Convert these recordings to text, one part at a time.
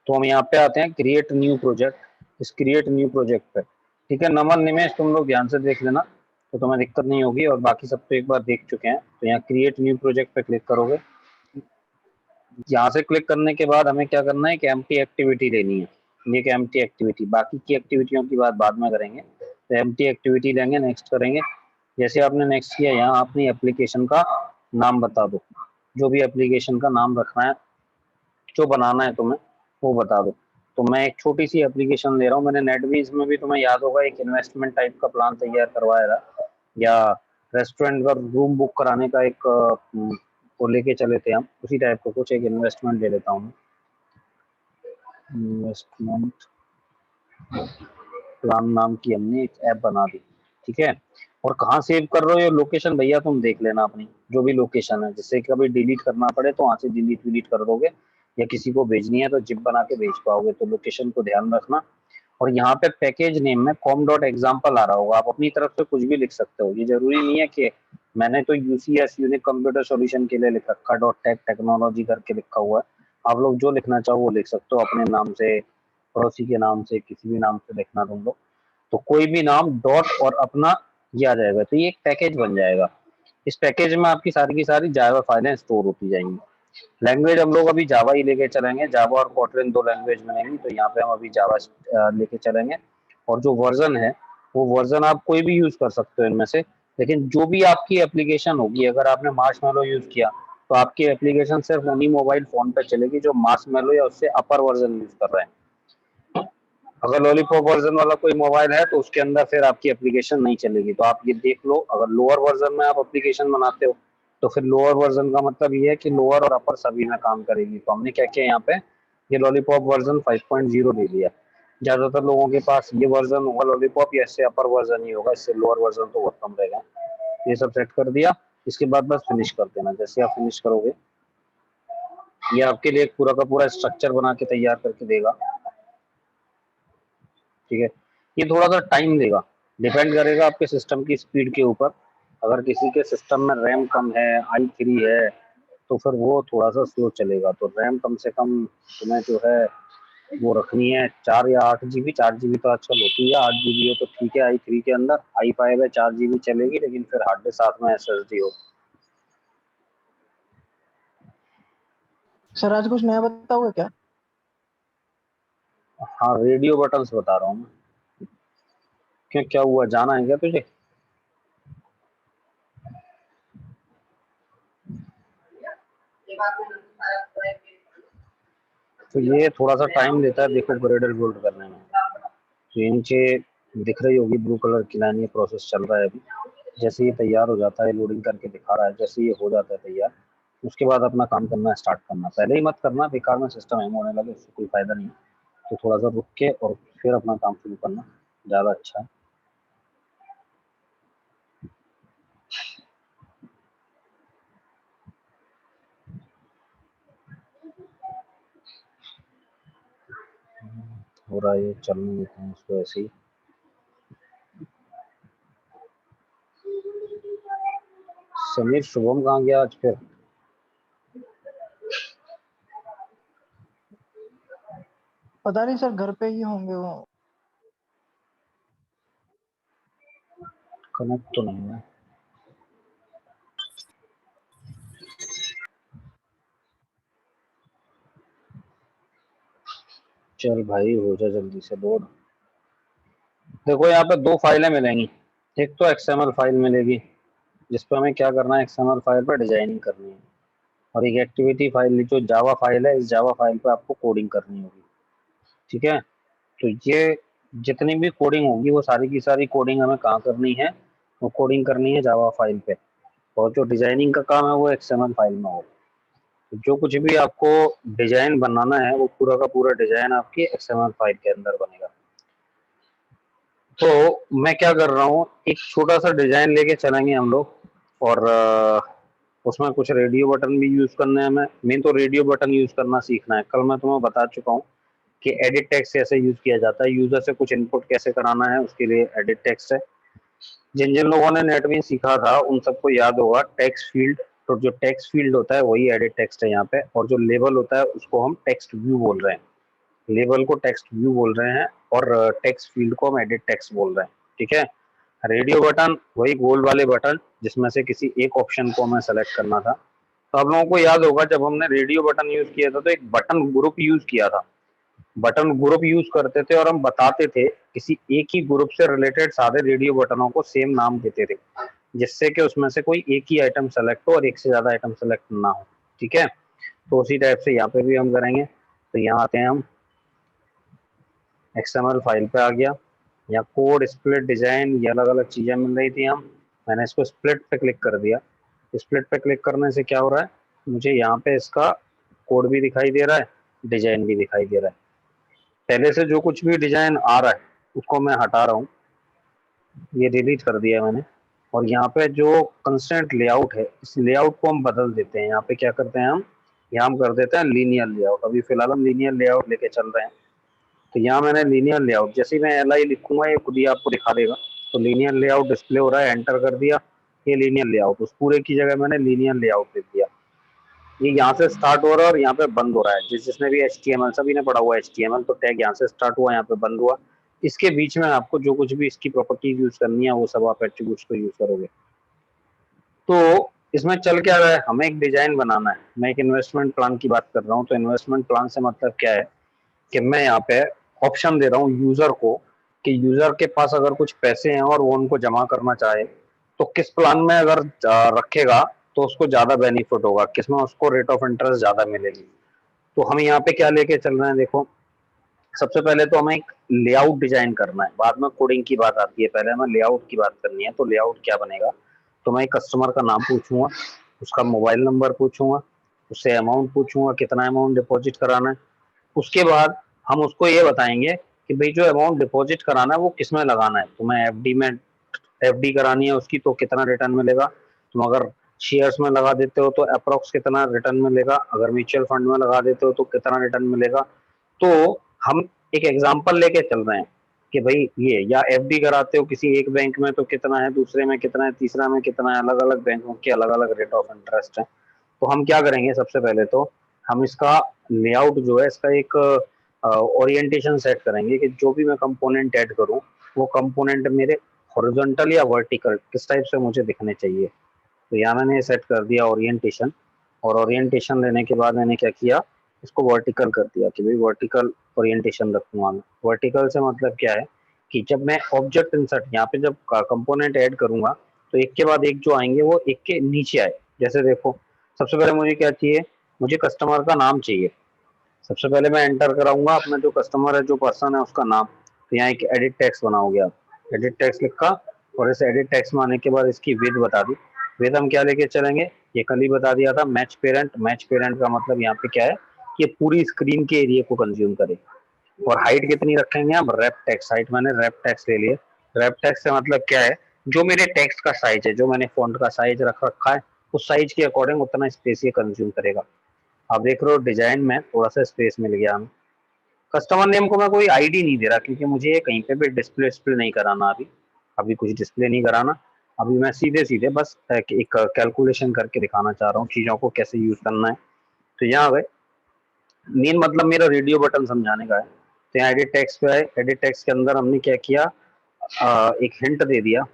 तो हम यहाँ पे आते हैं क्रिएट न्यू प्रोजेक्ट, इस क्रिएट न्यू प्रोजेक्ट पे। ठीक है, नमन निमेश तुम लोग ध्यान से देख लेना तो तुम्हें दिक्कत नहीं होगी, और बाकी सब तो एक बार देख चुके हैं। तो यहाँ क्रिएट न्यू प्रोजेक्ट पे क्लिक करोगे। यहाँ से क्लिक करने के बाद हमें क्या करना है, एक एम्प्टी एक्टिविटी लेनी है, ये कि एम्प्टी एक्टिविटी, बाकी की एक्टिविटियों की बात बाद में करेंगे। तो एम्प्टी एक्टिविटी लेंगे, नेक्स्ट करेंगे। जैसे आपने नेक्स्ट किया, यहाँ अपनी एप्लीकेशन का नाम बता दो, जो भी एप्लीकेशन का नाम रखना है, जो बनाना है तुम्हें वो बता दो। तो मैं एक छोटी सी एप्लीकेशन ले रहा हूँ, मैंने नेटबीज में भी तुम्हें याद होगा एक इन्वेस्टमेंट टाइप का प्लान तैयार करवाया था, या रेस्टोरेंट का रूम बुक कराने का एक वो लेके चले थे हम, उसी टाइप का कुछ एक इन्वेस्टमेंट ले लेता हूँ। इन्वेस्टमेंट प्लान नाम की हमने एक ऐप बना दी। ठीक है, और कहाँ सेव कर रहे हो ये लोकेशन भैया तुम देख लेना अपनी जो भी लोकेशन है, जिससे कभी डिलीट करना पड़े तो वहां से डिलीट कर दोगे, या किसी को भेजनी है तो जिप बना के भेज पाओगे, तो लोकेशन को ध्यान रखना। और यहाँ पे पैकेज नेम में com.example आ रहा होगा, आप अपनी तरफ से कुछ भी लिख सकते हो, ये जरूरी नहीं है कि मैंने तो यूसीएस यूनिक कंप्यूटर सॉल्यूशन के लिए लिख रखा .tech टेक्नोलॉजी करके लिखा हुआ है। आप लोग जो लिखना चाहो वो लिख सकते हो, अपने नाम से, पड़ोसी के नाम से, किसी भी नाम से लिखना तुम लोग, तो कोई भी नाम डॉट और अपना ये आ जाएगा, तो ये एक पैकेज बन जाएगा। इस पैकेज में आपकी सारी की सारी जावा फाइलें स्टोर होती जाएंगी। लैंग्वेज हम लोग अभी जावा ही लेके चलेंगे, जावा और कोटलिन दो लैंग्वेज मिलेंगी, तो यहाँ पे हम अभी जावा लेके चलेंगे। और जो वर्जन है वो वर्जन आप कोई भी यूज कर सकते हो इनमें से, लेकिन जो भी आपकी एप्लीकेशन होगी, अगर आपने मार्शमैलो यूज किया तो आपकी एप्लीकेशन सिर्फ उन्हीं मोबाइल फोन पे चलेगी जो मार्शमैलो या उससे अपर वर्जन यूज कर रहे हैं। अगर लॉलीपॉप वर्जन वाला कोई मोबाइल है तो उसके अंदर फिर आपकी एप्लीकेशन नहीं चलेगी। तो आप ये देख लो, अगर लोअर वर्जन में आप एप्लीकेशन बनाते हो तो फिर लोअर वर्जन का मतलब ये है कि लोअर और अपर सभी में काम करेगी। तो हमने क्या किया यहाँ पे, ये लॉलीपॉप वर्जन 5.0 ले लिया। ज्यादातर लोगों के पास ये वर्जन होगा लॉलीपॉप, या इससे अपर वर्जन ही होगा, इससे लोअर वर्जन तो बहुत कम रहेगा। ये सब सेट कर दिया, इसके बाद बस फिनिश कर देना। जैसे आप फिनिश करोगे ये आपके लिए एक पूरा का पूरा स्ट्रक्चर बना के तैयार करके देगा। ठीक है, ये थोड़ा सा टाइम देगा, डिपेंड करेगा आपके सिस्टम की स्पीड के ऊपर। अगर किसी के सिस्टम में रैम कम है, i3 है, तो फिर वो थोड़ा सा स्लो चलेगा। तो रैम कम से कम तुम्हें जो है वो रखनी है 4 या 8 GB। 4 GB तो आजकल होती है, 8 GB हो तो ठीक है। i3 के अंदर i5 है, 4 GB चलेगी, लेकिन फिर हार्ड डिस्क साथ में SSD हो। सर आज कुछ नया बताओगे क्या? हाँ, रेडियो बटन्स बता रहा हूँ मैं। क्यों, क्या हुआ, जाना है क्या तुझे? तो ये थोड़ा सा टाइम लेता है देखो ग्रेडर बिल्ड करने में। तो ये नीचे दिख रही होगी ब्लू कलर की लाइन, ये प्रोसेस चल रहा है अभी। जैसे ये तैयार हो जाता है, लोडिंग करके दिखा रहा है, जैसे ये हो जाता है तैयार, उसके बाद अपना काम करना स्टार्ट करना। पहले ही मत करना, बेकार में सिस्टम हैंग होने लगे, उससे कोई फायदा नहीं। तो थोड़ा सा रुक के और फिर अपना काम शुरू करना ज़्यादा अच्छा है। हो रहा है, चलने देते हैं इसको ऐसे ही। समीर शुभम कहाँ गया आज फिर? पता नहीं सर, घर पे ही होंगे वो। कनेक्ट तो नहीं है। चल भाई हो जा जल्दी से लोड। देखो यहाँ पे दो फाइलें मिलेंगी, एक तो XML फाइल मिलेगी जिसपे हमें क्या करना है, XML फाइल पर डिजाइनिंग करनी है, और एक एक्टिविटी फाइल जो जावा फाइल है, इस जावा फाइल पे आपको कोडिंग करनी होगी। ठीक है, तो ये जितनी भी कोडिंग होगी वो सारी की सारी कोडिंग हमें कहाँ करनी है, वो कोडिंग करनी है जावा फाइल पे, और जो डिजाइनिंग का काम है वो XML फाइल में होगा। तो जो कुछ भी आपको डिजाइन बनाना है वो पूरा का पूरा डिजाइन आपकी XML फाइल के अंदर बनेगा। तो मैं क्या कर रहा हूँ, एक छोटा सा डिजाइन लेके चलेंगे हम लोग, और उसमें कुछ रेडियो बटन भी यूज करने हैं हमें। मेन तो रेडियो बटन यूज करना सीखना है। कल मैं तुम्हें बता चुका हूँ कि एडिट टेक्स्ट कैसे यूज किया जाता है, यूजर से कुछ इनपुट कैसे कराना है, उसके लिए एडिट टेक्स्ट है। जिन जिन लोगों ने नेटबीन्स सीखा था उन सबको याद होगा टेक्स्ट फील्ड तो जो टेक्स्ट फील्ड होता है वही एडिट टेक्स्ट है यहाँ पे, और जो लेबल होता है उसको हम टेक्स्ट व्यू बोल रहे हैं। लेबल को टेक्स्ट व्यू बोल रहे हैं और टेक्स्ट फील्ड को हम एडिट टेक्स्ट बोल रहे हैं। ठीक है। रेडियो बटन वही गोल वाले बटन जिसमें से किसी एक ऑप्शन को हमें सेलेक्ट करना था। तो आप लोगों को याद होगा जब हमने रेडियो बटन यूज किया था तो एक बटन ग्रुप यूज किया था। बटन ग्रुप यूज करते थे और हम बताते थे किसी एक ही ग्रुप से रिलेटेड सारे रेडियो बटनों को सेम नाम देते थे, जिससे कि उसमें से कोई एक ही आइटम सेलेक्ट हो और एक से ज्यादा आइटम सेलेक्ट ना हो। ठीक है। तो उसी टाइप से यहाँ पे भी हम करेंगे। तो यहाँ आते हैं हम, XML फाइल पे आ गया, यहाँ कोड स्प्लिट डिजाइन ये अलग अलग चीजें मिल रही थी। हम मैंने इसको स्प्लिट पे क्लिक कर दिया। स्प्लिट पे क्लिक करने से क्या हो रहा है, मुझे यहाँ पे इसका कोड भी दिखाई दे रहा है, डिजाइन भी दिखाई दे रहा है। पहले से जो कुछ भी डिजाइन आ रहा है उसको मैं हटा रहा हूँ, ये डिलीट कर दिया मैंने। और यहाँ पे जो कंस्ट्रेंट लेआउट है इस लेआउट को हम बदल देते हैं। यहाँ पे क्या करते हैं हम, यहाँ हम कर देते हैं लीनियर लेआउट। अभी फिलहाल हम लीनियर लेआउट लेके चल रहे हैं। तो यहाँ मैंने लीनियर लेआउट, जैसे ही मैं LI लिखूंगा ये खुद ही आपको दिखा देगा। तो लीनियर लेआउट डिस्प्ले हो रहा है, एंटर कर दिया, ये लीनियर लेआउट, उस पूरे की जगह मैंने लीनियर लेआउट लिख दिया। ये यहाँ से स्टार्ट हो रहा है और यहाँ पे बंद हो रहा है। जिसने भी HTML, सभी ने पढ़ा हुआ है HTML, तो टैग यहाँ से स्टार्ट हुआ, यहाँ पे बंद हुआ। इसके बीच में आपको जो कुछ भी इसकी प्रॉपर्टीज यूज करनी है वो सब आप एट्रीब्यूट्स को यूज करोगे। तो इसमें चल क्या रहा है, हमें एक डिजाइन बनाना है। मैं एक इन्वेस्टमेंट प्लान की बात कर रहा हूँ। तो इन्वेस्टमेंट प्लान से मतलब क्या है कि मैं यहाँ पे ऑप्शन दे रहा हूँ यूजर को कि यूजर के पास अगर कुछ पैसे हैं और वो उनको जमा करना चाहे तो किस प्लान में अगर रखेगा तो उसको ज्यादा बेनिफिट होगा, किसमें उसको रेट ऑफ इंटरेस्ट ज्यादा मिलेगी। तो हम यहाँ पे क्या लेके चल रहे हैं, देखो सबसे पहले तो हमें एक लेआउट डिजाइन करना है, बाद में कोडिंग की बात आती है, पहले हमें लेआउट की बात करनी है। तो लेआउट क्या बनेगा, तो मैं कस्टमर का नाम पूछूंगा, उसका मोबाइल नंबर पूछूंगा, उससे अमाउंट पूछूंगा कितना अमाउंट डिपॉजिट कराना है। उसके बाद हम उसको ये बताएंगे कि भाई जो अमाउंट डिपॉजिट कराना है वो किस में लगाना है। तुम्हें एफडी करानी है उसकी तो कितना रिटर्न मिलेगा, तुम अगर शेयर्स में लगा देते हो तो अप्रोक्स कितना रिटर्न मिलेगा, अगर म्यूचुअल फंड में लगा देते हो तो कितना रिटर्न मिलेगा। तो हम एक एग्जांपल लेके चल रहे हैं कि भाई ये, या एफडी कराते हो किसी एक बैंक में तो कितना है, दूसरे में कितना है, तीसरा में कितना है, अलग अलग बैंकों के अलग अलग रेट ऑफ इंटरेस्ट है। तो हम क्या करेंगे, सबसे पहले तो हम इसका लेआउट जो है इसका एक ओरिएंटेशन सेट करेंगे कि जो भी मैं कंपोनेंट ऐड करूं वो कंपोनेंट मेरे हॉरिजॉन्टल या वर्टिकल किस टाइप से मुझे दिखने चाहिए। तो यहाँ मैंने सेट कर दिया ओरिएंटेशन, और ओरिएंटेशन लेने के बाद मैंने क्या किया, इसको वर्टिकल कर दिया कि भाई वर्टिकल ओरिएंटेशन रखूंगा मैं। वर्टिकल से मतलब क्या है कि जब मैं ऑब्जेक्ट इंसर्ट यहाँ पे जब कंपोनेंट ऐड करूंगा तो एक के बाद एक जो आएंगे वो एक के नीचे आए। जैसे देखो सबसे पहले मुझे क्या चाहिए, मुझे कस्टमर का नाम चाहिए। सबसे पहले मैं एंटर कराऊंगा अपना जो कस्टमर है, जो पर्सन है, उसका नाम। तो यहाँ एक एडिट टेक्स्ट बनाओगे आप, एडिट टेक्स्ट लिखा, और इस एडिट टेक्स्ट में आने के बाद इसकी विद बता दी। विद हम क्या लेके चलेंगे, ये कल ही बता दिया था, मैच पेरेंट। मैच पेरेंट का मतलब यहाँ पे क्या है कि पूरी स्क्रीन के एरिया को कंज्यूम करे। और हाइट कितनी रखेंगे हम, रैप टेक्स्ट, हाइट मैंने रैप टेक्स्ट ले लिए। रैप टेक्स्ट से मतलब क्या है, जो मेरे टेक्स्ट का साइज है, जो मैंने फॉन्ट का साइज रख रखा है उस साइज के अकॉर्डिंग उतना स्पेस ये कंज्यूम करेगा। आप देख रहे हो डिजाइन में थोड़ा सा स्पेस मिल गया हमें। कस्टमर नेम को मैं कोई आईडी नहीं दे रहा क्योंकि मुझे ये कहीं पे भी डिस्प्ले नहीं कराना। अभी अभी कुछ डिस्प्ले नहीं कराना। अभी मैं सीधे सीधे बस एक कैलकुलेशन करके दिखाना चाह रहा हूँ चीजों को कैसे यूज करना है। तो यहाँ पे मेन मतलब मेरा रेडियो बटन समझाने का है। तो यहाँ एडिट टेक्स्ट पे है, एडिट टेक्स्ट के अंदर हमने क्या किया, एक हिंट दे दिया,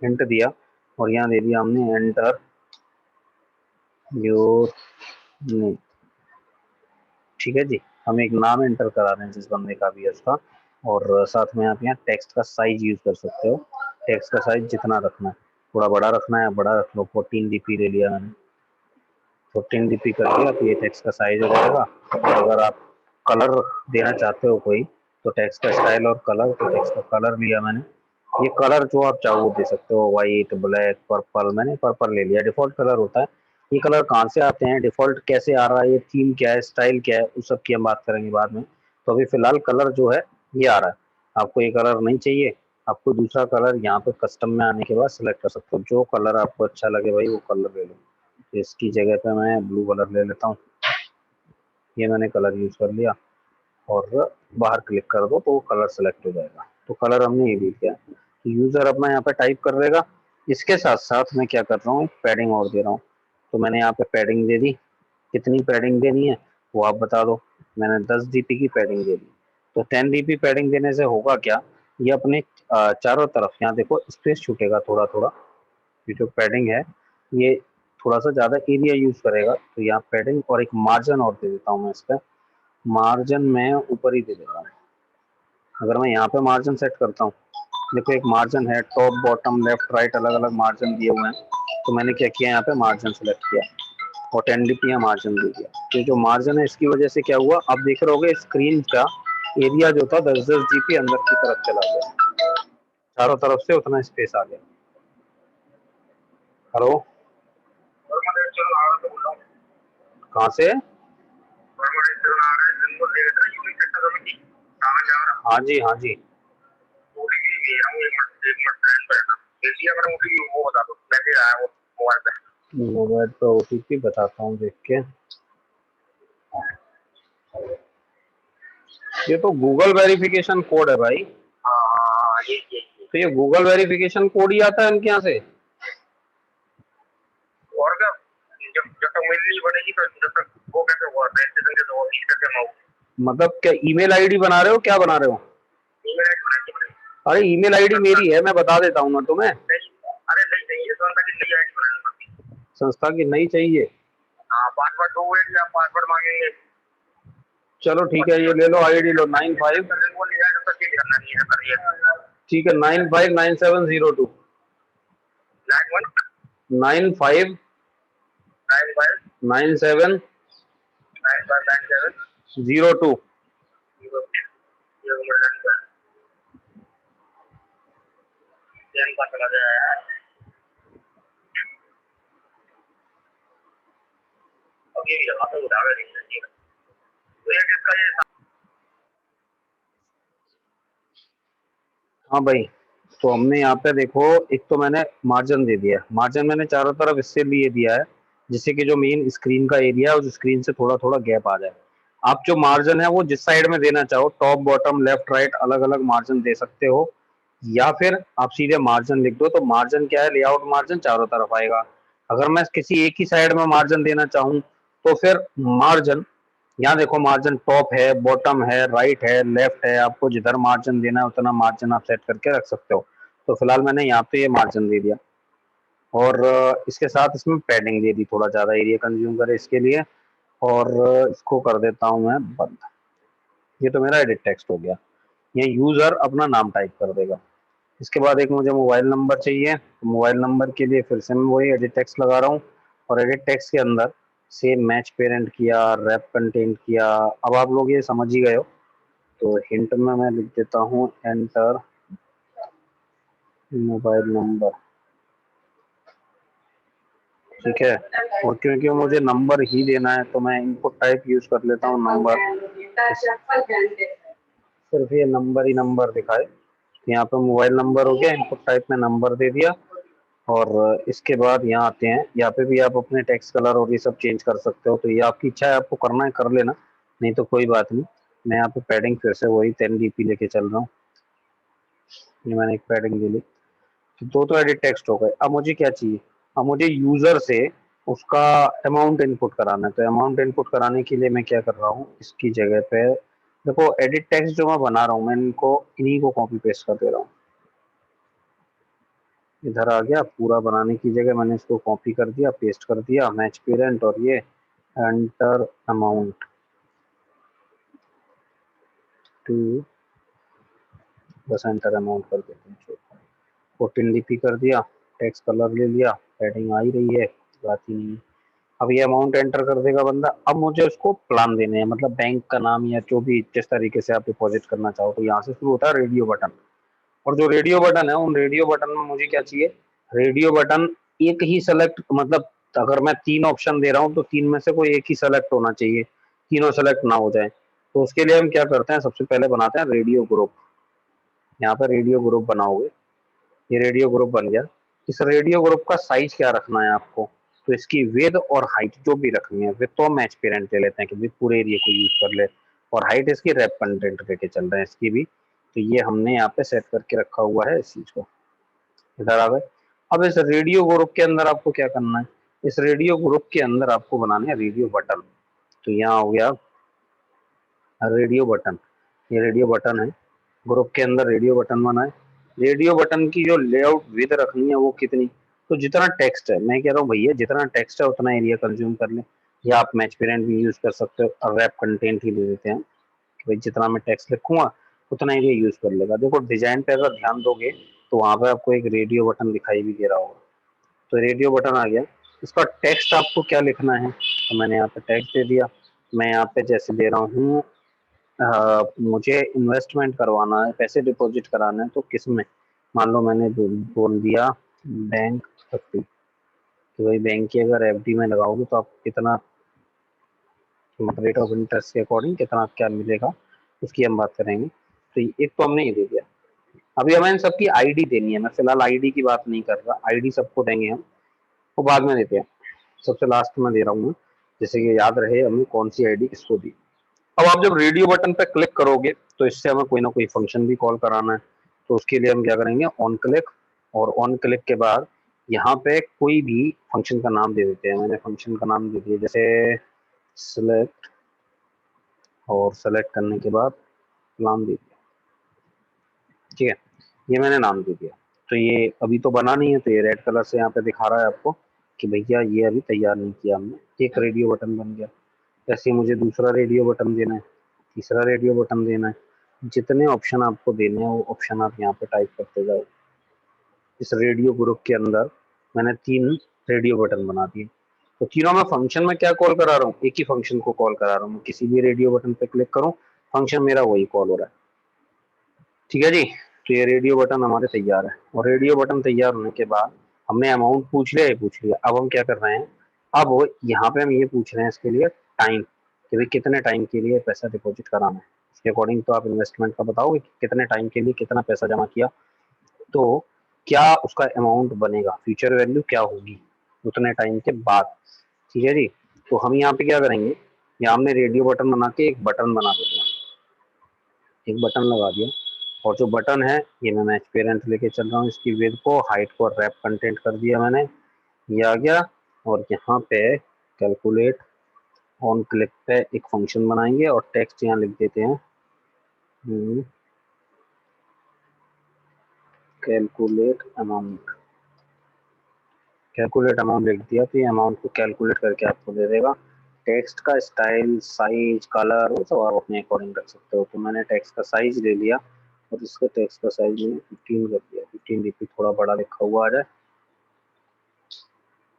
हिंट दिया, और यहाँ दे दिया हमने एंटर योर नेम। ठीक है जी, हम एक नाम एंटर करा रहे हैं जिस बंदे का भी है उसका। और साथ में आप यहाँ टेक्स्ट का साइज यूज कर सकते हो। टेक्स्ट का साइज जितना रखना है, थोड़ा बड़ा रखना है बड़ा रख लो। 14 dp ले लिया मैंने, 14 dp कर दिया तो ये टेक्स्ट का साइज हो जाएगा। और अगर आप कलर देना चाहते हो कोई, तो टेक्स्ट का स्टाइल और कलर, तो टेक्स्ट का कलर लिया मैंने। ये कलर जो आप चाहो दे सकते हो, वाइट, ब्लैक, पर्पल। मैंने पर्पल ले लिया, डिफॉल्ट कलर होता है। ये कलर कहाँ से आते हैं, डिफॉल्ट कैसे आ रहा है, ये थीम क्या है, स्टाइल क्या है, उस सब की हम बात करेंगे बाद में। तो अभी फिलहाल कलर जो है ये आ रहा है। आपको ये कलर नहीं चाहिए, आपको दूसरा कलर यहाँ पे कस्टम में आने के बाद सिलेक्ट कर सकते हो, जो कलर आपको अच्छा लगे भाई वो कलर ले लो। तो इसकी जगह पे मैं ब्लू कलर ले लेता हूँ। ये मैंने कलर यूज कर लिया और बाहर क्लिक कर दो तो वो कलर सेलेक्ट हो जाएगा। तो कलर हमने ये भी किया। तो यूजर अपना यहाँ पे टाइप कर देगा। इसके साथ साथ मैं क्या कर रहा हूँ, पैडिंग और दे रहा हूँ। तो मैंने यहाँ पे पैडिंग दे दी। कितनी पैडिंग देनी है वो आप बता दो। मैंने 10 dp की पैडिंग दे दी। तो 10 dp पैडिंग देने से होगा क्या, ये अपने चारों तरफ यहाँ देखो स्पेस छूटेगा थोड़ा थोड़ा। ये जो पैडिंग है ये थोड़ा सा ज़्यादा एरिया यूज करेगा, तो यहाँ पैडिंग और एक मार्जिन और दे देता हूँ मैं इस पर। मार्जिन मैं ऊपर ही दे देता हूँ। अगर मैं यहाँ पे मार्जिन सेट करता हूँ, देखो एक मार्जिन है, टॉप बॉटम लेफ्ट राइट अलग अलग मार्जिन दिए हुए हैं। तो मैंने क्या किया, यहाँ पे मार्जिन सेलेक्ट किया और 10 dp यहाँ मार्जिन दे दिया। तो जो मार्जिन है इसकी वजह से क्या हुआ, आप देख रहे होगे स्क्रीन का एरिया जो था 10-10 dp अंदर की तरफ चला गया, चारों तरफ से उतना स्पेस आ गया। हेलो, कहाँ से? हाँ जी हाँ जी। मोबाइल पर ओटीपी बताता हूँ देख के। ये तो गूगल वेरिफिकेशन कोड है भाई। तो ये गूगल वेरिफिकेशन कोड ही आता है इनके यहाँ से। और क्या, जब जब तक मेल नहीं बनेगी तो जब तक वो कैसे हुआ रजिस्ट्रेशन के तो इस करके मैं मतलब क्या ईमेल आईडी बना रहे हो, क्या बना रहे हो? ईमेल आईडी बनानी पड़ेगी। अरे ईमेल आईडी मेरी है, मैं बता देता हूँ ना तुम्हें। अरे नहीं चाहिए तो अंदर की नई आईडी बनानी पड़ती। संस्था की नहीं चाहिए? हाँ, पासवर्ड दो है या पासवर्ड मांगेंगे। चलो ठीक है, ये ले लो आईडी लो 95। वो नहीं आया तब तक चेंज करना नहीं है, करिए। ठीक है 959702 95 97 02। चला गया। अब ये भी लगा तो उठा रहे हैं। तो ये किसका ये हाँ भाई, तो हमने यहाँ पे देखो, एक तो मैंने मार्जिन दे दिया। मार्जिन मैंने चारों तरफ इससे लिए दिया है जिससे कि जो मेन स्क्रीन का एरिया है उस स्क्रीन से थोड़ा थोड़ा गैप आ जाए। आप जो मार्जिन है वो जिस साइड में देना चाहो, टॉप बॉटम लेफ्ट राइट अलग अलग मार्जिन दे सकते हो, या फिर आप सीधे मार्जिन लिख दो। तो मार्जिन क्या है, लेआउट मार्जिन चारों तरफ आएगा। अगर मैं किसी एक ही साइड में मार्जिन देना चाहूँ तो फिर मार्जिन, यहाँ देखो मार्जिन टॉप है, बॉटम है, राइट है, लेफ्ट है, आपको जिधर मार्जिन देना है उतना मार्जिन आप सेट करके रख सकते हो। तो फिलहाल मैंने यहाँ पे ये मार्जिन दे दिया और इसके साथ इसमें पैडिंग दे दी, थोड़ा ज़्यादा एरिया कंज्यूम करे इसके लिए। और इसको कर देता हूँ मैं बंद। ये तो मेरा एडिट टेक्स्ट हो गया। ये यूज़र अपना नाम टाइप कर देगा। इसके बाद एक मुझे मोबाइल नंबर चाहिए, तो मोबाइल नंबर के लिए फिर से मैं वही एडिट टेक्स्ट लगा रहा हूँ और एडिट टेक्स्ट के अंदर सेम मैच पेरेंट किया, रैप कंटेंट किया। अब आप लोग ये समझ ही गए हो, तो हिंट में मैं लिख देता हूँ एंटर मोबाइल नंबर। ठीक है, और क्योंकि मुझे नंबर ही देना है तो मैं इनपुट टाइप यूज कर लेता हूँ नंबर। सिर्फ ये नंबर ही नंबर दिखाए, तो यहाँ पे मोबाइल नंबर हो गया, इनपुट टाइप में नंबर दे दिया। और इसके बाद यहाँ आते हैं, यहाँ पे भी आप अपने टेक्स्ट कलर और ये सब चेंज कर सकते हो, तो ये आपकी इच्छा है, आपको करना है कर लेना, नहीं तो कोई बात नहीं। मैं यहाँ पे पैडिंग फिर से वही 10 dp लेके चल रहा हूँ। ये मैंने एक पैडिंग ले ली। तो दो तो एडिट टेक्स्ट हो गए। अब मुझे क्या चाहिए, अब मुझे यूजर से उसका अमाउंट इनपुट कराना है। तो अमाउंट इनपुट कराने के लिए मैं क्या कर रहा हूँ, इसकी जगह पे देखो एडिट टेक्स्ट जो मैं बना रहा हूँ मैं इनको इन्हीं को कॉपी पेस्ट कर दे रहा हूँ। इधर आ गया, पूरा बनाने की जगह मैंने इसको कॉपी कर दिया, पेस्ट कर दिया, मैच पेरेंट और ये एंटर अमाउंट टू, बस एंटर अमाउंट कर देते हैं। 14 dp कर दिया, टेक्स्ट कलर ले लिया, पैडिंग आ ही रही है, बात ही नहीं है। अब ये अमाउंट एंटर कर देगा बंदा। अब मुझे उसको प्लान देने हैं, मतलब बैंक का नाम या जो भी जिस तरीके से आप डिपॉजिट करना चाहो। तो यहाँ से शुरू होता है रेडियो बटन, और जो रेडियो बटन है उन रेडियो बटन में मुझे क्या चाहिए, रेडियो बटन एक ही सेलेक्ट, मतलब अगर मैं 3 ऑप्शन दे रहा हूँ तो 3 में से कोई एक ही सेलेक्ट होना चाहिए, तीनों सेलेक्ट ना हो जाए। तो उसके लिए हम क्या करते हैं, सबसे पहले बनाते हैं रेडियो ग्रुप। यहाँ पर रेडियो ग्रुप बनाओगे, ये रेडियो ग्रुप बन गया। इस रेडियो ग्रुप का साइज क्या रखना है आपको, तो इसकी विड्थ और हाइट जो भी रखनी है, विड्थ तो मैच पेरेंट ले लेते हैं कि पूरे एरिया को यूज कर ले, और हाइट इसकी रैप कंटेंट लेके चल रहे हैं इसकी भी। तो ये हमने यहाँ पे सेट करके रखा हुआ है इस चीज को। इधर आ गए। अब इस रेडियो ग्रुप के अंदर आपको क्या करना है, इस रेडियो ग्रुप के अंदर आपको बनाना है रेडियो बटन। तो यहाँ हो गया रेडियो बटन, ये रेडियो बटन है, ग्रुप के अंदर रेडियो बटन बना है। रेडियो बटन की जो लेआउट विड्थ रखनी है वो कितनी, तो जितना टेक्स्ट है, मैं कह रहा हूँ भैया जितना टेक्स्ट है उतना एरिया कंज्यूम कर ले, या आप मैच पेरेंट भी यूज कर सकते हो और रैप कंटेंट ही दे देते हैं कि भाई जितना मैं टेक्स्ट लिखूंगा उतना एरिया यूज कर लेगा। देखो डिजाइन पे अगर ध्यान दोगे तो वहां पे आपको एक रेडियो बटन दिखाई भी दे रहा होगा, तो रेडियो बटन आ गया। इसका टेक्स्ट आपको क्या लिखना है, तो मैंने यहाँ पे टेक्स्ट दे दिया। मैं यहाँ पे जैसे दे रहा हूँ मुझे इन्वेस्टमेंट करवाना है, पैसे डिपॉजिट कराना है, तो किस में, मान लो मैंने बोल दिया बैंक एफडी, कि भाई बैंक की अगर एफडी में लगाओगे तो आप कितना रेट ऑफ इंटरेस्ट के अकॉर्डिंग कितना क्या मिलेगा उसकी हम बात करेंगे। तो एक तो हमने ये दे दिया। अभी हमें इन सबकी आईडी देनी है, मैं फिलहाल आईडी की बात नहीं कर रहा, आईडी सबको देंगे हम, वो बाद में देते हैं, सबसे लास्ट में दे रहा हूँ मैं, जैसे कि याद रहे हमने कौन सी आईडी किसको दी। अब आप जब रेडियो बटन पे क्लिक करोगे तो इससे हमें कोई ना कोई फंक्शन भी कॉल कराना है, तो उसके लिए हम क्या करेंगे, ऑन क्लिक, और ऑन क्लिक के बाद यहाँ पे कोई भी फंक्शन का नाम दे देते हैं। मैंने फंक्शन का नाम दे दिया जैसे सेलेक्ट, और सेलेक्ट करने के बाद नाम दे दिया, ठीक है, ये मैंने नाम दे दिया। तो ये अभी तो बना नहीं है, तो ये रेड कलर से यहाँ पे दिखा रहा है आपको कि भैया ये अभी तैयार नहीं किया हमने, एक रेडियो बटन बन गया। ऐसे मुझे दूसरा रेडियो बटन देना है, तीसरा रेडियो बटन देना है, जितने ऑप्शन आपको देने हैं वो ऑप्शन आप यहाँ पे टाइप करते जाओ। इस रेडियो ग्रुप के अंदर मैंने 3 रेडियो बटन बना दिए, तो तीनों में फंक्शन में क्या कॉल करा रहा हूँ, एक ही फंक्शन को कॉल करा रहा हूँ। मैं किसी भी रेडियो बटन पे क्लिक करूँ फंक्शन मेरा वही कॉल हो रहा है, ठीक है जी। तो ये रेडियो बटन हमारे तैयार है, और रेडियो बटन तैयार होने के बाद हमने अमाउंट पूछ लिया। अब हम क्या कर रहे हैं, अब यहाँ पे हम ये पूछ रहे हैं इसके लिए टाइम, कि भाई कितने टाइम के लिए पैसा डिपॉजिट कराना है। उसके अकॉर्डिंग तो आप इन्वेस्टमेंट का बताओगे कि कितने टाइम के लिए कितना पैसा जमा किया, तो क्या उसका अमाउंट बनेगा, फ्यूचर वैल्यू क्या होगी उतने टाइम के बाद, ठीक है जी। तो हम यहाँ पे क्या करेंगे, यहाँ हमने रेडियो बटन बना के एक बटन बना देते हैं, एक बटन लगा दिया, और जो बटन है ये मैं मैच पेरेंट लेके चल रहा हूँ, इसकी विड्थ को, हाइट को रैप कंटेंट कर दिया मैंने, ये आ गया। और यहाँ पे कैलकुलेट, ऑन क्लिक पे एक फंक्शन बनाएंगे और टेक्स्ट यहाँ लिख देते हैं कैलकुलेट अमाउंट, कैलकुलेट अमाउंट लिख दिया, तो ये अमाउंट को कैलकुलेट करके आपको दे देगा। टेक्स्ट का स्टाइल, साइज, कलर वो सब आप अपने अकॉर्डिंग रख सकते हो। तो मैंने टेक्स्ट का साइज ले लिया, और इसका टेक्स्ट का साइज मैंने 15 कर दिया, 15 डीपी, थोड़ा बड़ा लिखा हुआ आ जाए,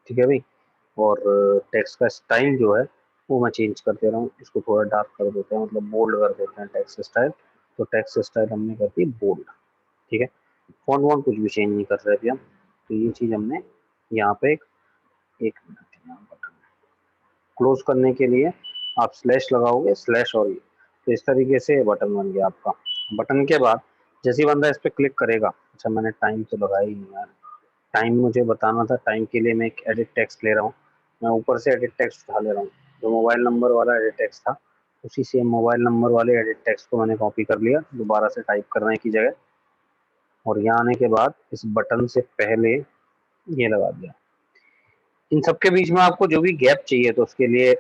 ठीक है भाई। और टेक्स्ट का स्टाइल जो है वो मैं चेंज कर दे रहा हूँ, इसको थोड़ा डार्क कर देते हैं, मतलब बोल्ड कर देते हैं टेक्स्ट स्टाइल। तो टेक्स्ट स्टाइल हमने कर दी बोल्ड, ठीक है। फॉन्ट वॉन्ट कुछ भी चेंज नहीं कर रहे अभी हम, तो ये चीज़ हमने यहाँ पे एक मिनट यहाँ बटन क्लोज करने के लिए आप स्लैश लगाओगे, स्लैश, और ये, तो इस तरीके से बटन बन गया आपका। बटन के बाद जैसे ही बंदा इस पर क्लिक करेगा, अच्छा मैंने टाइम तो लगाया ही नहीं यार, टाइम मुझे बताना था, टाइम के लिए मैं एक एडिट टेक्स्ट ले रहा हूँ, मैं ऊपर से एडिट टेक्स्ट उठा ले रहा हूँ, जो मोबाइल नंबर वाला एडिट टेक्स्ट था उसी से मोबाइल नंबर वाले एडिट टेक्स्ट को मैंने कॉपी कर लिया, दोबारा से टाइप करने की जगह, और यहाँ आने के बाद इस बटन से पहले ये लगा दिया। इन सबके बीच में आपको जो भी गैप चाहिए तो उसके लिए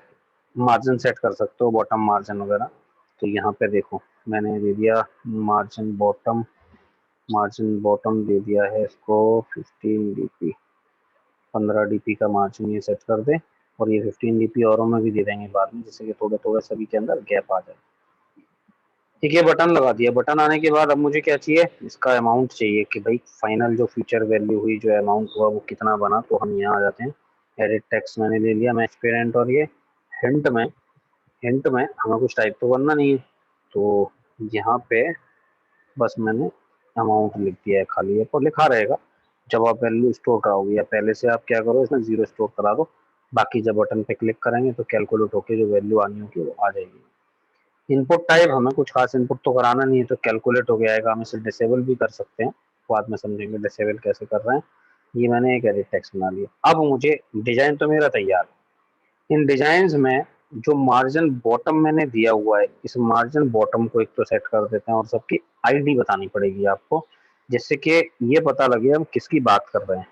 मार्जिन सेट कर सकते हो, बॉटम मार्जिन वगैरह। तो यहाँ पे देखो मैंने दे दिया मार्जिन बॉटम, मार्जिन बॉटम दे दिया है इसको 15 डीपी, 15 डीपी का मार्जिन ये सेट कर दे, और ये 15 डीपी औरों में भी दे देंगे बाद में, जिससे कि थोड़ा थोड़ा सभी के अंदर गैप आ जाए। ठीक है, बटन लगा दिया। बटन आने के बाद अब मुझे क्या चाहिए, इसका अमाउंट चाहिए कि भाई फाइनल जो फ्यूचर वैल्यू हुई, जो अमाउंट हुआ वो कितना बना। तो हम यहाँ आ जाते हैं, एडिट टेक्स्ट मैंने ले लिया मैच पेरेंट, और ये हिंट में हमें कुछ टाइप तो करना नहीं है, तो यहाँ पे बस मैंने अमाउंट लिख दिया है, खाली है और लिखा रहेगा। जब आप वैल्यू स्टोर कराओगे या पहले से आप क्या करो, इसमें 0 स्टोर करा दो, बाकी जब बटन पे क्लिक करेंगे तो कैलकुलेट होके जो वैल्यू आनी होगी वो आ जाएगी। इनपुट टाइप हमें कुछ खास इनपुट तो कराना नहीं है, तो कैलकुलेट हो गया आएगा, हम इसे डिसेबल भी कर सकते हैं, बाद में समझेंगे डिसेबल कैसे कर रहे हैं। ये मैंने एक एडिट टेक्स्ट बना लिया। अब मुझे डिजाइन तो मेरा तैयार है, इन डिजाइन में जो मार्जिन बॉटम मैंने दिया हुआ है, इस मार्जिन बॉटम को एक तो सेट कर देते हैं, और सबकी आईडी बतानी पड़ेगी आपको, जिससे कि ये पता लगे हम किसकी बात कर रहे हैं,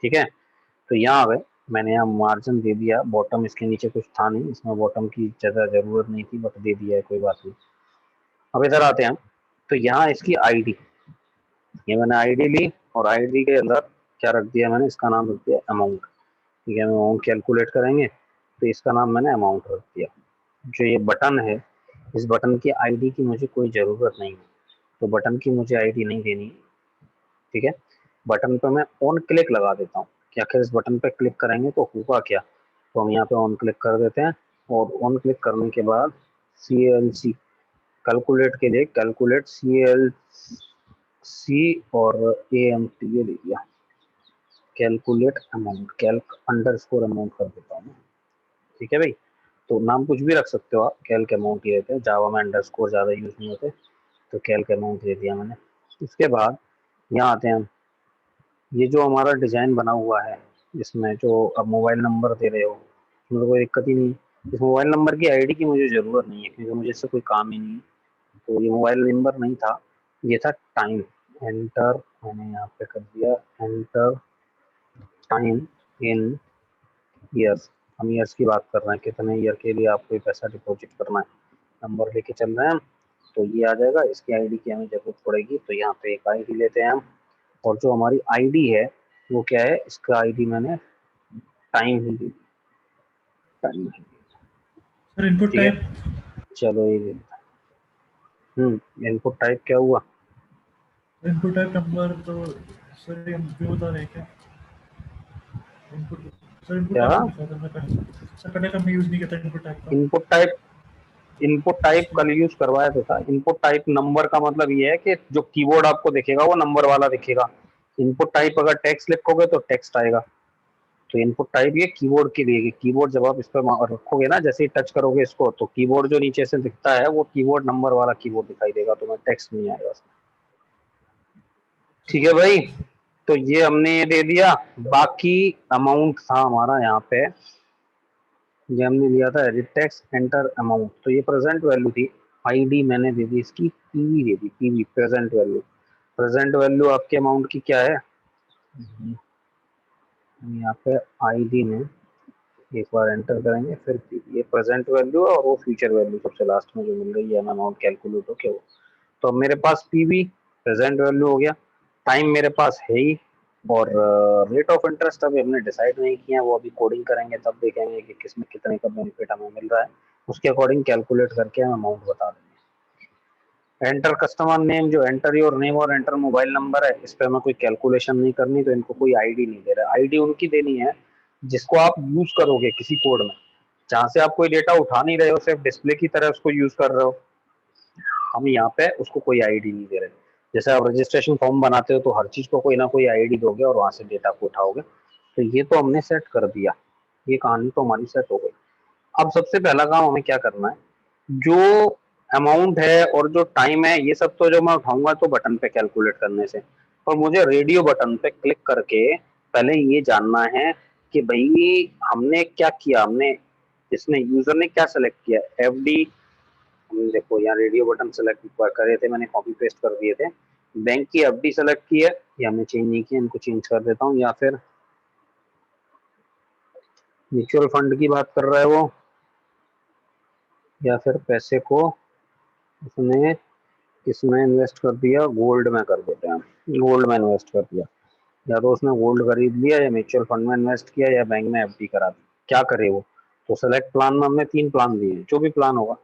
ठीक है। तो यहाँ आ गए, मैंने यहाँ मार्जिन दे दिया, बॉटम इसके नीचे कुछ था नहीं, इसमें बॉटम की ज़्यादा ज़रूरत नहीं थी, बट दे दिया है, कोई बात नहीं। अब इधर आते हैं, तो यहाँ इसकी आईडी, ये मैंने आईडी ली और आईडी के अंदर क्या रख दिया मैंने, इसका नाम रख दिया अमाउंट। ठीक है, हम अमाउंट कैलकुलेट करेंगे तो इसका नाम मैंने अमाउंट रख दिया। जो ये बटन है, इस बटन की आईडी की मुझे कोई ज़रूरत नहीं है, तो बटन की मुझे आईडी नहीं देनी है। ठीक है, बटन पे मैं ऑन क्लिक लगा देता हूँ कि आखिर इस बटन पे क्लिक करेंगे तो होगा क्या। तो हम यहाँ पे ऑन क्लिक कर देते हैं और ऑन क्लिक करने के बाद CLC कैलकुलेट के लिए कैलकुलेट CLC और AMT ये ले लिया, calculate amount, Calc underscore amount कर देता हूँ। ठीक है भाई, तो नाम कुछ भी रख सकते हो आप, कैल्क अमाउंट ही रहते हैं, जावा में अंडरस्कोर ज़्यादा यूज नहीं होते, तो कैल्क अमाउंट दे दिया मैंने। उसके बाद यहाँ आते हैं हम, ये जो हमारा डिज़ाइन बना हुआ है, इसमें जो अब मोबाइल नंबर दे रहे हो, मुझे कोई दिक्कत ही नहीं। इस मोबाइल नंबर की आईडी की मुझे ज़रूरत नहीं है, क्योंकि मुझे इससे कोई काम ही नहीं है। तो ये मोबाइल नंबर नहीं था, ये था टाइम। एंटर मैंने यहाँ पे कर दिया, एंटर टाइम इन ईयर्स। हम ईयर्स की बात कर रहे हैं, कितने ईयर के लिए आपको पैसा डिपॉजिट करना है, नंबर लेके चल रहे हैं हम, तो ये आ जाएगा। इसकी आईडी की हमें जरूरत पड़ेगी, तो यहाँ पे एक आईडी लेते हैं हम, और जो हमारी आईडी है वो क्या है, इसका आईडी मैंने टाइम ही दी, टाइम। सर इनपुट ठीक है, टाइप, चलो ये इनपुट टाइप क्या हुआ, इनपुट टाइप नंबर तो सर ये भी बता रहे हैं क्या इनपुट, सर इनपुट क्या टाइप नहीं लिखा था मैं पहले, सर पहले का मैं यूज नहीं किया था इनपुट टाइप का। इनपुट टाइप कल यूज करवाया तो था। इनपुट टाइप नंबर का मतलब ये है कि जो कीबोर्ड आपको दिखेगा वो नंबर वाला दिखेगा। इनपुट टाइप अगर टेक्स्ट लिखोगे तो टेक्स्ट आएगा। तो इनपुट टाइप ये कीबोर्ड के लिए, कीबोर्ड जब आप इस पर रखोगे ना, जैसे ही टच करोगे इसको, तो कीबोर्ड जो नीचे से दिखता है वो कीबोर्ड नंबर वाला कीबोर्ड दिखाई देगा, तो मैं टेक्स्ट नहीं आएगा उसमें। ठीक है भाई, तो ये हमने ये दे दिया। बाकी अमाउंट था हमारा यहाँ पे, ये हमने लिया था एडिट टेक्स्ट एंटर अमाउंट, तो ये प्रेजेंट वैल्यू थी। आईडी मैंने दे दी इसकी पीवी दे दी, PV present value. Present value आपके अमाउंट की क्या है, यहाँ पे आईडी में एक बार एंटर करेंगे, फिर ये प्रेजेंट वैल्यू और वो फ्यूचर वैल्यू सबसे लास्ट में जो मिल रही है अमाउंट कैलकुलेट हो के वो। तो अब मेरे पास पीवी प्रेजेंट वैल्यू हो गया, टाइम मेरे पास है ही, और रेट ऑफ इंटरेस्ट अभी हमने डिसाइड नहीं किया, वो अभी कोडिंग करेंगे तब देखेंगे कि किसमें कितने का बेनिफिट हमें मिल रहा है, उसके अकॉर्डिंग कैलकुलेट करके हम अमाउंट बता देंगे। एंटर कस्टमर नेम, जो एंटर योर नेम और एंटर मोबाइल नंबर है, इस पर हमें कोई कैलकुलेशन नहीं करनी, तो इनको कोई आईडी नहीं दे रहा है। आईडी उनकी देनी है जिसको आप यूज करोगे किसी कोड में, जहां से आप कोई डेटा उठा नहीं रहे हो, सिर्फ डिस्प्ले की तरह उसको यूज कर रहे हो, हम यहाँ पे उसको कोई आईडी नहीं दे रहे। जैसे आप रजिस्ट्रेशन फॉर्म बनाते हो तो हर चीज को कोई ना कोई आईडी दोगे और वहां से डेटा को उठाओगे, तो ये तो हमने सेट कर दिया, ये कहानी तो हमारी सेट हो गई। अब सबसे पहला काम हमें क्या करना है, जो अमाउंट है और जो टाइम है, ये सब तो जो मैं उठाऊंगा तो बटन पे कैलकुलेट करने से, और मुझे रेडियो बटन पे क्लिक करके पहले ये जानना है कि भाई हमने क्या किया, हमने इसने यूजर ने क्या सेलेक्ट किया। एफडी, देखो यहाँ रेडियो बटन सेलेक्ट करे थे मैंने, कॉपी पेस्ट कर दिए थे। बैंक की एफडी सेलेक्ट की है, ये हमने चेंज नहीं किया, इनको चेंज कर देता हूँ। या फिर म्यूचुअल फंड की बात कर रहा है वो, या फिर पैसे को उसने किसमें इन्वेस्ट कर दिया, गोल्ड में कर देते हैं, गोल्ड में इन्वेस्ट कर दिया। या तो उसने गोल्ड खरीद लिया, या म्यूचुअल फंड में इन्वेस्ट किया, या बैंक में एफडी करा दी, क्या करे वो। तो सेलेक्ट प्लान में हमने 3 प्लान दिए, जो भी प्लान होगा।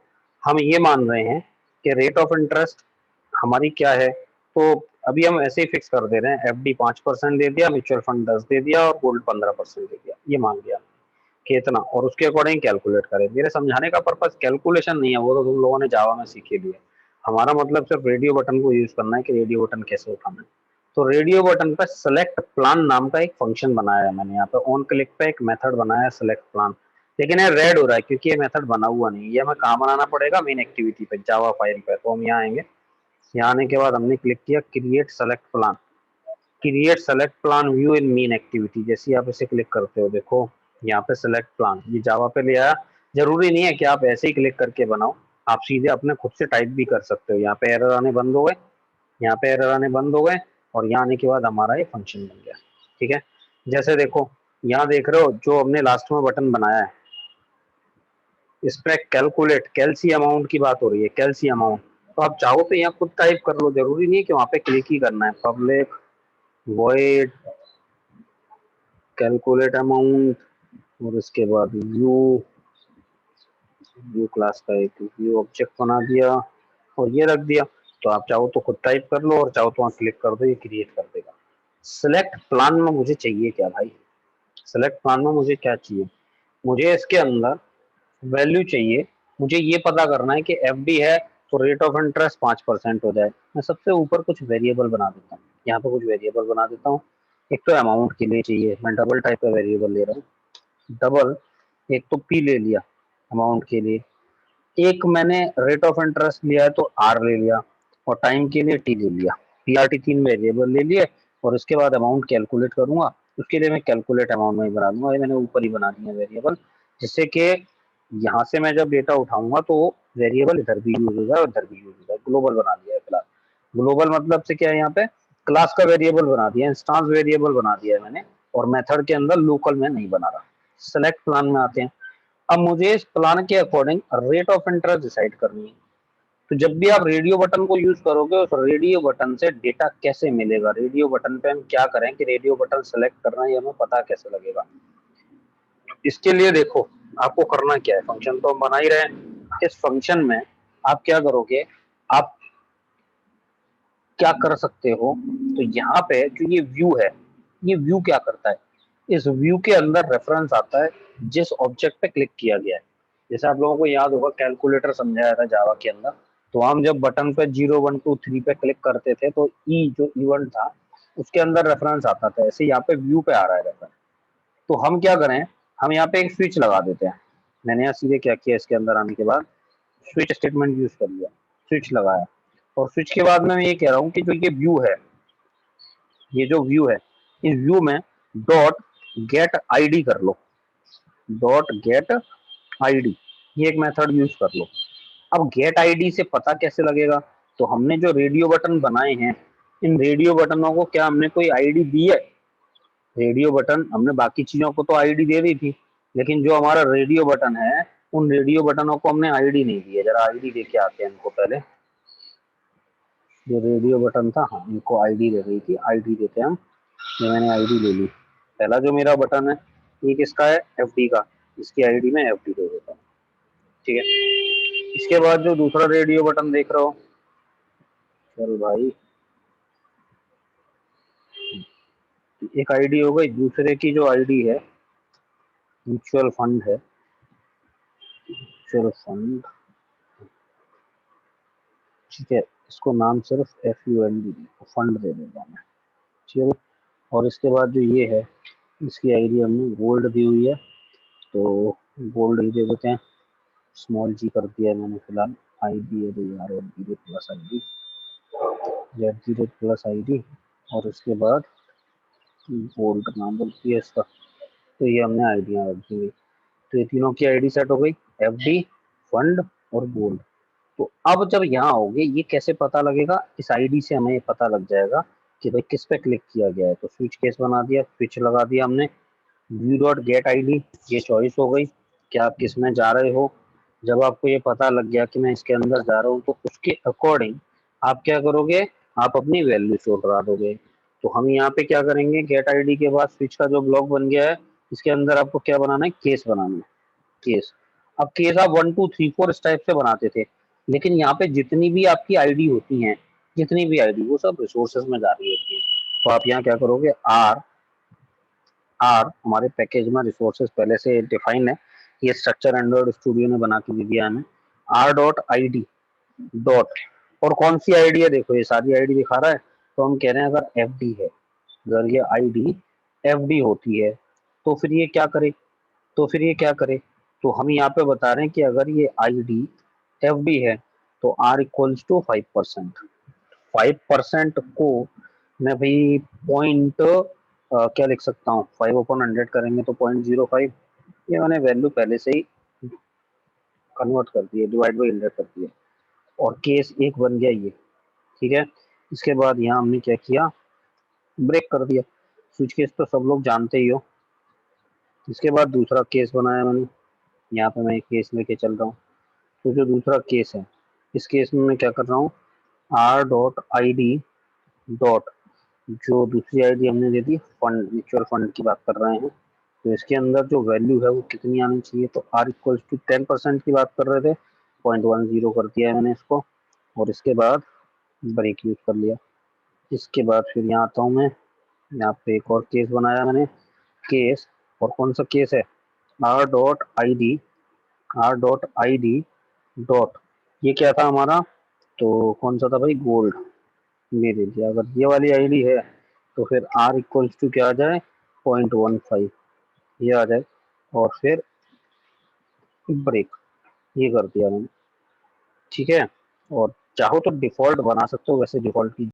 हम ये मान रहे हैं कि रेट ऑफ इंटरेस्ट हमारी क्या है, तो अभी हम ऐसे ही फिक्स कर दे रहे हैं, एफडी 5% दे दिया, म्यूचुअल फंड 10 दे दिया और गोल्ड 15% दे दिया, ये मान लिया कि इतना, और उसके अकॉर्डिंग कैलकुलेट करें। मेरे समझाने का पर्पज कैलकुलेशन नहीं है, वो तो तुम लोगों ने जावा में सीखे लिए। हमारा मतलब सिर्फ रेडियो बटन को यूज करना है कि रेडियो बटन कैसे उठाना है। तो रेडियो बटन पर सेलेक्ट प्लान नाम का एक फंक्शन बनाया है मैंने, यहाँ पे ऑन क्लिक पे एक मेथड बनाया है सेलेक्ट प्लान, लेकिन ये रेड हो रहा है क्योंकि ये मेथड बना हुआ नहीं है। ये हमें कहाँ बनाना पड़ेगा, मेन एक्टिविटी पे, जावा फाइल पे। तो हम यहाँ आएंगे, यहाँ आने के बाद हमने क्लिक किया create select plan, create select plan view इन मेन एक्टिविटी। जैसे ही आप इसे क्लिक करते हो, देखो यहाँ पे सेलेक्ट प्लान, ये जावा पे ले आया। जरूरी नहीं है कि आप ऐसे ही क्लिक करके बनाओ, आप सीधे अपने खुद से टाइप भी कर सकते हो। यहाँ पे एरर आने बंद हो गए, यहाँ पे एरर आने बंद हो गए, और यहाँ आने के बाद हमारा ये फंक्शन बन गया। ठीक है, जैसे देखो यहाँ देख रहे हो जो हमने लास्ट में बटन बनाया है, इस पे कैलकुलेट कैल्सी अमाउंट की बात हो रही है, कैल्सी अमाउंट। तो आप चाहो तो यहाँ खुद टाइप कर लो, जरूरी नहीं है कि वहां पे क्लिक ही करना है। पब्लिक वॉइड कैलकुलेट अमाउंट, और इसके बाद व्यू क्लास का एक व्यू ऑब्जेक्ट बना दिया और ये रख दिया। तो आप चाहो तो खुद टाइप कर लो और चाहो तो वहाँ क्लिक कर दो, ये क्रिएट कर देगा। सिलेक्ट प्लान में मुझे चाहिए क्या भाई, सिलेक्ट प्लान में मुझे क्या चाहिए, मुझे इसके अंदर वैल्यू चाहिए। मुझे ये पता करना है कि एफडी है तो रेट ऑफ इंटरेस्ट 5% हो जाए। मैं सबसे ऊपर कुछ वेरिएबल बना देता हूँ, यहाँ पे कुछ वेरिएबल बना देता हूँ। एक तो अमाउंट के लिए चाहिए, मैं डबल टाइप का वेरिएबल ले रहा हूँ। डबल, एक तो पी ले लिया अमाउंट के लिए, एक मैंने रेट ऑफ इंटरेस्ट लिया है तो आर ले लिया, और टाइम के लिए टी ले लिया। पीआरटी 3 वेरिएबल ले लिए, और इसके बाद अमाउंट कैलकुलेट करूंगा। उसके लिए मैं कैलकुलेट अमाउंट में ही बना दूंगा, ये मैंने ऊपर ही बना दिया वेरिएबल, जिससे कि यहाँ से मैं जब डेटा उठाऊंगा तो वेरिएबल इधर भी यूज हो जाए और इधर भी यूज हो जाए। ग्लोबल बना दिया है फिलहाल। ग्लोबल मतलब से क्या है, यहाँ पे क्लास का वेरिएबल बना दिया, इंस्टांस वेरिएबल बना दिया है मैंने, और मेथड के अंदर लोकल में नहीं बना रहा। सेलेक्ट प्लान में आते हैं। अब मुझे इस प्लान के according rate of interest decide करनी है। तो जब भी आप रेडियो बटन को यूज करोगे, उस रेडियो बटन से डेटा कैसे मिलेगा, रेडियो बटन पे हम क्या करें कि रेडियो बटन सेलेक्ट करना है, ये हमें पता कैसे लगेगा। इसके लिए देखो आपको करना क्या है, फंक्शन तो हम बना ही रहे हैं। इस फंक्शन में आप क्या करोगे, आप क्या कर सकते हो, तो यहाँ पे जो ये व्यू है, ये व्यू क्या करता है, इस व्यू के अंदर रेफरेंस आता है जिस ऑब्जेक्ट पे क्लिक किया गया है। जैसे आप लोगों को याद होगा कैलकुलेटर समझाया था जावा के अंदर, तो हम जब बटन पे 0 1 2 3 पे क्लिक करते थे तो ई जो इवेंट था उसके अंदर रेफरेंस आता था, ऐसे यहाँ पे व्यू पे आ रहा है रेफरेंस। तो हम क्या करें, हम यहाँ पे एक स्विच लगा देते हैं। मैंने यहाँ सीधे क्या किया, इसके अंदर आने के बाद स्विच स्टेटमेंट यूज कर लिया, स्विच लगाया। और स्विच के बाद में मैं ये कह रहा हूँ कि जो ये व्यू है, ये जो व्यू है, इस व्यू में डॉट गेट आईडी कर लो, डॉट गेट आईडी, ये एक मेथड यूज कर लो। अब गेट आईडी से पता कैसे लगेगा, तो हमने जो रेडियो बटन बनाए हैं, इन रेडियो बटनों को क्या हमने कोई आईडी दी है, रेडियो बटन हमने बाकी चीजों को तो आईडी दे दी थी, लेकिन जो हमारा रेडियो बटन है उन रेडियो बटनों को हमने आईडी नहीं दी है। जरा आईडी देके आते हैं इनको पहले, जो रेडियो बटन था, हाँ इनको आईडी दे रही थी, आईडी देते हैं हम। ये मैंने आईडी ले ली। पहला जो मेरा बटन है ये किसका है, एफडी का, इसकी आईडी में एफडी दे देता हूँ, ठीक है। इसके बाद जो दूसरा रेडियो बटन देख रहे हो, चल भाई एक आईडी हो गई, दूसरे की जो आईडी है म्यूचुअल फंड है, म्यूचुअल फंड, ठीक है। इसको नाम सिर्फ FUND फंड दे देगा मैं, चलो। और इसके बाद जो ये है, इसकी आईडी हमने गोल्ड दी हुई है, तो गोल्ड ही दे देते हैं, स्मॉल जी कर दिया है मैंने फिलहाल। आईडी है यार, zero plus ID, Z0 plus ID, और उसके बाद गोल्ड नाम बोलती है इसका। तो ये हमने आईडियाँ रख दी। तो ये तीनों की आईडी सेट हो गई, FD, फंड और गोल्ड। तो अब जब यहाँ आओगे, ये कैसे पता लगेगा, इस आईडी से हमें पता लग जाएगा कि भाई किस पे क्लिक किया गया है। तो स्विच केस बना दिया, स्विच लगा दिया हमने, व्यू डॉट गेट आईडी, ये चॉइस हो गई कि आप किस में जा रहे हो। जब आपको ये पता लग गया कि मैं इसके अंदर जा रहा हूँ, तो उसके अकॉर्डिंग आप क्या करोगे, आप अपनी वैल्यू शो करा दोगे। तो हम यहाँ पे क्या करेंगे, गेट आईडी के बाद स्विच का जो ब्लॉक बन गया है, इसके अंदर आपको क्या बनाना है, केस बनाना है, केस। अब केस आप 1 2 3 4 इस टाइप से बनाते थे, लेकिन यहाँ पे जितनी भी आपकी आईडी होती हैं, जितनी भी आईडी, वो सब रिसोर्सेज में जा रही होती है। तो आप यहाँ क्या करोगे, आर आर हमारे पैकेज में रिसोर्सेज पहले से डिफाइन है, ये स्ट्रक्चर एंड्रॉइड स्टूडियो ने बना के दे दिया हमें। आर डॉट आईडी डॉट, और कौन सी आईडी है, देखो ये सारी आईडी दिखा रहा है। तो हम कह रहे हैं अगर एफडी है, अगर ये आईडी एफडी होती है तो फिर ये क्या करे, तो फिर ये क्या करे, तो हम यहाँ पे बता रहे हैं कि अगर ये आईडी एफडी है तो आर इक्वल्स टू 5%। 5% को मैं भाई पॉइंट क्या लिख सकता हूँ, 5/100 करेंगे तो 0.05। ये मैंने वैल्यू पहले से ही कन्वर्ट कर दी है, डिवाइड बाई 100 कर दिया, और केस एक बन गया ये, ठीक है। इसके बाद यहाँ हमने क्या किया, ब्रेक कर दिया। स्विच केस तो सब लोग जानते ही हो, इसके बाद दूसरा केस बनाया मैंने, यहाँ पे मैं एक केस लेके चल रहा हूँ। तो जो दूसरा केस है, इस केस में मैं क्या कर रहा हूँ, R dot I D dot, जो दूसरी आईडी हमने दे दी फंड, म्यूचुअल फंड की बात कर रहे हैं, तो इसके अंदर जो वैल्यू है वो कितनी आनी चाहिए, तो आर इक्वल्स टू 10% की बात कर रहे थे, 0.10 कर दिया है मैंने इसको, और इसके बाद ब्रेक यूज कर लिया। इसके बाद फिर यहाँ आता हूँ मैं, यहाँ पे एक और केस बनाया मैंने, केस, और कौन सा केस है, R dot I D, R dot I D dot, ये क्या था हमारा, तो कौन सा था भाई, गोल्ड। मेरे लिए अगर ये वाली आईडी है तो फिर आर इक्वल्स टू क्या आ जाए, 0.15 ये आ जाए, और फिर ब्रेक, ये कर दिया मैंने, ठीक है। और चाहो तो डिफॉल्ट बना सकते हो, वैसे डिफॉल्ट की